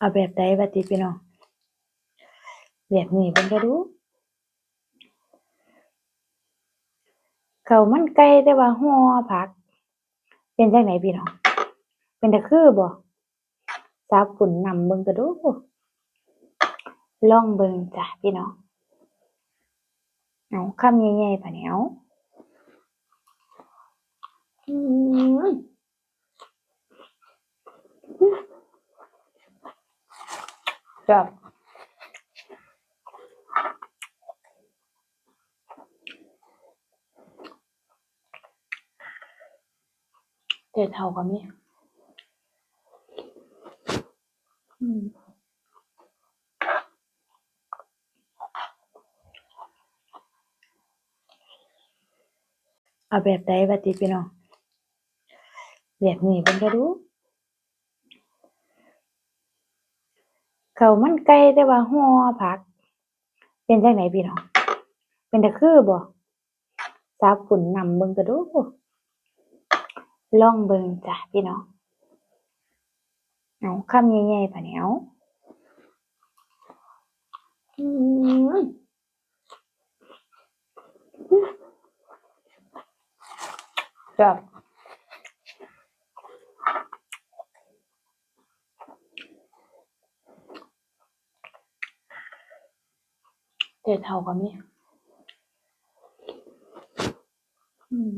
เอาแบบใดบัดนี้พี่น้องแบบนี้เพิ่นก็ดูข้าวมันไก่แต่ว่าห่อผักเป็นจั่งใดพี่น้องเป็นตาคือบ่สาวปุ้นนำเบิ่งก็ดูลองเบิ่งจ้ะพี่น้องเอาคำใหญ่ๆปานนี้เอาอื้อฮือแซ่บแต่เฒ่าก็มีอืมเอาแบบใดบัดนี้พี่น้องแบบนี้เบิ่งก็ดูข้าวมันไก่แต่ว่าห่อผักเป็นจั่งใดพี่น้องเป็นตาคือบ่สาวปุ้นนำเบิ่งก็ดูลองเบิ่งจ้ะพี่น้องเอาคำใหญ่ๆปานนี้เอาอื้อฮือแซ่บแต่เฒ่าก็มีอืม